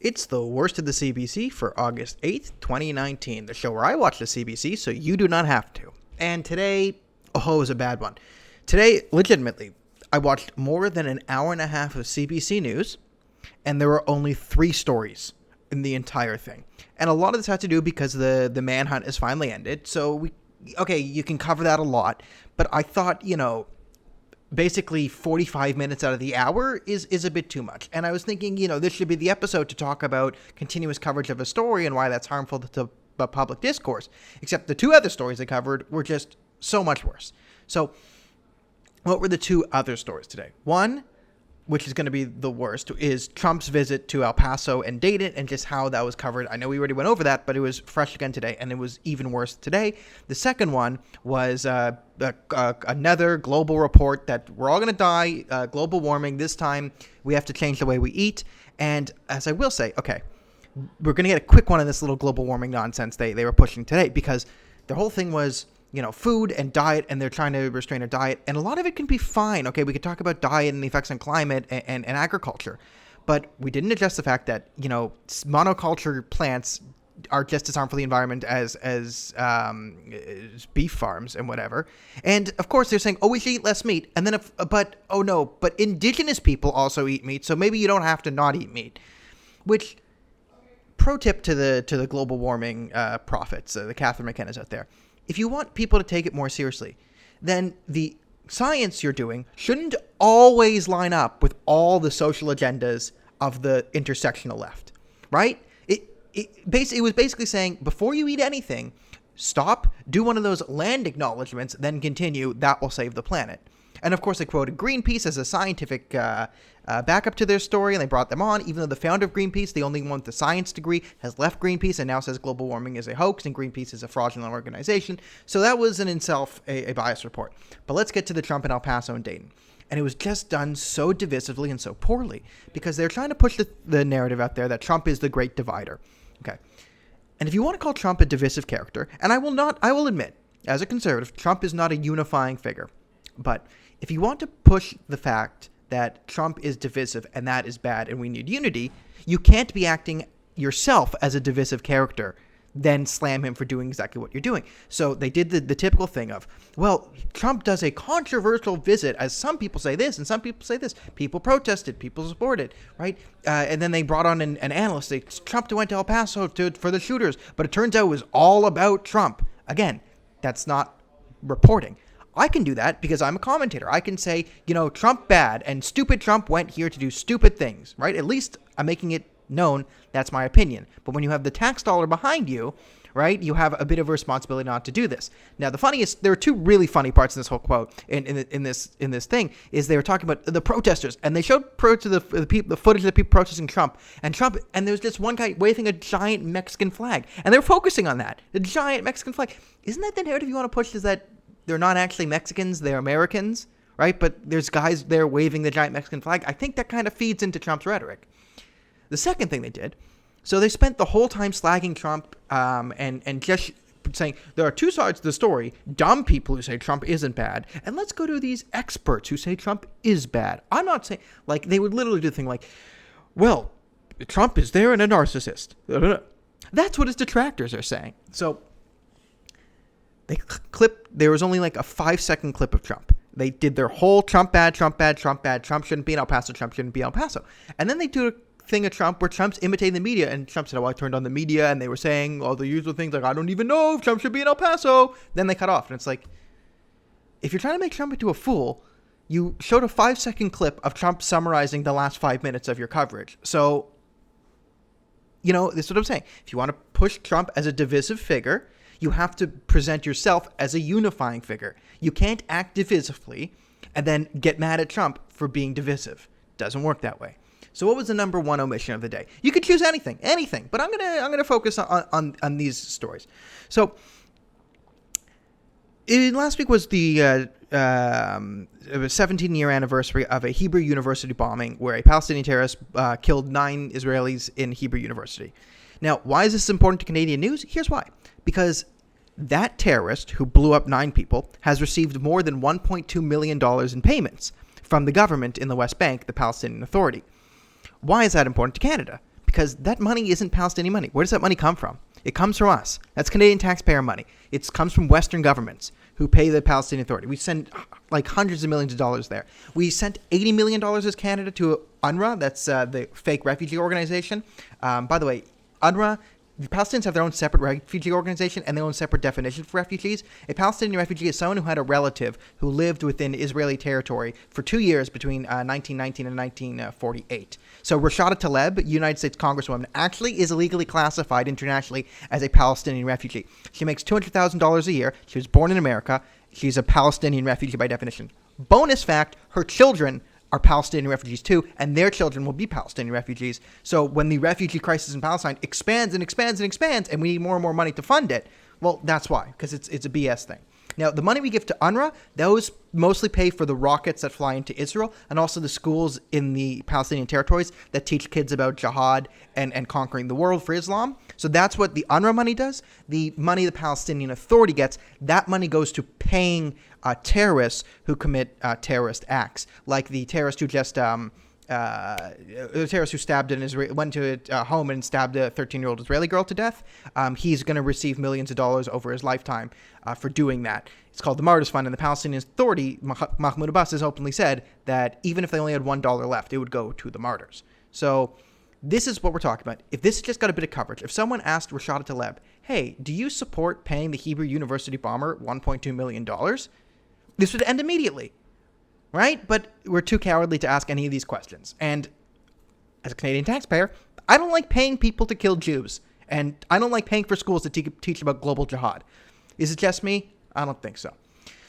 It's the worst of the CBC for August 8th, 2019, the show where I watch the CBC so you do not have to. And today, it was a bad one. Today, legitimately, I watched more than an hour and a half of CBC News, and there were only 3 stories in the entire thing. And a lot of this had to do because the manhunt is finally ended, so you can cover that a lot, but I thought, basically 45 minutes out of the hour is a bit too much. And I was thinking, this should be the episode to talk about continuous coverage of a story and why that's harmful to public discourse. Except the 2 other stories I covered were just so much worse. So what were the 2 other stories today? One, which is going to be the worst, is Trump's visit to El Paso and Dayton and just how that was covered. I know we already went over that, but it was fresh again today, and it was even worse today. The second one was another global report that we're all going to die, global warming. This time we have to change the way we eat. And as I will say, okay, we're going to get a quick one on this little global warming nonsense they were pushing today, because the whole thing was food and diet, and they're trying to restrain a diet, and a lot of it can be fine. Okay, we could talk about diet and the effects on climate and agriculture, but we didn't address the fact that, monoculture plants are just as harmful to the environment as beef farms and whatever. And of course they're saying, we should eat less meat. And then but indigenous people also eat meat, so maybe you don't have to not eat meat. Which, pro tip to the global warming prophets, the Catherine McKenna's out there. If you want people to take it more seriously, then the science you're doing shouldn't always line up with all the social agendas of the intersectional left, right? It was basically saying, before you eat anything, stop, do one of those land acknowledgements, then continue. That will save the planet. And of course, they quoted Greenpeace as a scientific backup to their story, and they brought them on, even though the founder of Greenpeace, the only one with the science degree, has left Greenpeace and now says global warming is a hoax and Greenpeace is a fraudulent organization. So that was in itself a biased report. But let's get to the Trump in El Paso and Dayton. And it was just done so divisively and so poorly, because they're trying to push the narrative out there that Trump is the great divider. Okay. And if you want to call Trump a divisive character, and I will admit, as a conservative, Trump is not a unifying figure. But if you want to push the fact that Trump is divisive and that is bad and we need unity, you can't be acting yourself as a divisive character, then slam him for doing exactly what you're doing. So they did the typical thing of, Trump does a controversial visit, as some people say this and some people say this. People protested, people supported, right? And then they brought on an analyst. Trump went to El Paso for the shooters, but it turns out it was all about Trump. Again, that's not reporting. I can do that because I'm a commentator. I can say, Trump bad and stupid Trump went here to do stupid things, right? At least I'm making it known that's my opinion. But when you have the tax dollar behind you, right, you have a bit of a responsibility not to do this. Now, there are 2 really funny parts in this whole quote in this thing, is they were talking about the protesters, and they showed the footage of the people protesting Trump, and there was this one guy waving a giant Mexican flag, and they were focusing on that, the giant Mexican flag. Isn't that the narrative you want to push, is that they're not actually Mexicans, they're Americans, right? But there's guys there waving the giant Mexican flag. I think that kind of feeds into Trump's rhetoric. The second thing they did, so they spent the whole time slagging Trump and just saying there are 2 sides to the story, dumb people who say Trump isn't bad, and let's go to these experts who say Trump is bad. I'm not saying, they would literally do the thing like, Trump is there and a narcissist. That's what his detractors are saying. So there was only a 5-second clip of Trump. They did their whole Trump bad, Trump bad, Trump bad, Trump shouldn't be in El Paso, Trump shouldn't be in El Paso. And then they do a thing of Trump where Trump's imitating the media, and Trump said, I turned on the media, and they were saying all the usual things like, I don't even know if Trump should be in El Paso. Then they cut off, and it's like, if you're trying to make Trump into a fool, you showed a 5-second clip of Trump summarizing the last 5 minutes of your coverage. So, this is what I'm saying. If you want to push Trump as a divisive figure, you have to present yourself as a unifying figure. You can't act divisively and then get mad at Trump for being divisive. Doesn't work that way. So what was the number 1 omission of the day? You could choose anything, but I'm gonna focus on these stories. So last week was the 17-year anniversary of a Hebrew University bombing where a Palestinian terrorist killed 9 Israelis in Hebrew University. Now, why is this important to Canadian news? Here's why. Because that terrorist who blew up 9 people has received more than $1.2 million in payments from the government in the West Bank, the Palestinian Authority. Why is that important to Canada? because that money isn't Palestinian money. Where does that money come from? It comes from us. That's Canadian taxpayer money. It comes from Western governments who pay the Palestinian Authority. We send like hundreds of millions of dollars there. We sent $80 million as Canada to UNRWA. That's the fake refugee organization. By the way, UNRWA, the Palestinians have their own separate refugee organization and their own separate definition for refugees. A Palestinian refugee is someone who had a relative who lived within Israeli territory for 2 years between 1919 and 1948. So Rashada Tlaib, United States Congresswoman, actually is legally classified internationally as a Palestinian refugee. She makes $200,000 a year. She was born in America. She's a Palestinian refugee by definition. Bonus fact, her children are Palestinian refugees too, and their children will be Palestinian refugees. So when the refugee crisis in Palestine expands and expands and expands, and we need more and more money to fund it, well, that's why, because it's a BS thing. Now, the money we give to UNRWA, those mostly pay for the rockets that fly into Israel and also the schools in the Palestinian territories that teach kids about jihad and conquering the world for Islam. So that's what the UNRWA money does. The money the Palestinian Authority gets, that money goes to paying terrorists who commit terrorist acts, like the terrorist who just the terrorist who stabbed went to a home and stabbed a 13-year-old Israeli girl to death. He's going to receive millions of dollars over his lifetime for doing that. It's called the Martyrs Fund, and the Palestinian Authority, Mahmoud Abbas, has openly said that even if they only had $1 left, it would go to the martyrs. So this is what we're talking about. If this just got a bit of coverage, if someone asked Rashada Tlaib, hey, do you support paying the Hebrew University bomber $1.2 million? This would end immediately, right? But we're too cowardly to ask any of these questions. And as a Canadian taxpayer, I don't like paying people to kill Jews. And I don't like paying for schools to teach about global jihad. Is it just me? I don't think so.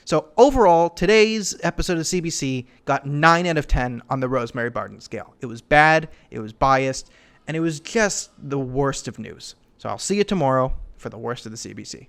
So overall, today's episode of CBC got 9 out of 10 on the Rosemary Barton scale. It was bad, it was biased, and it was just the worst of news. So I'll see you tomorrow for the worst of the CBC.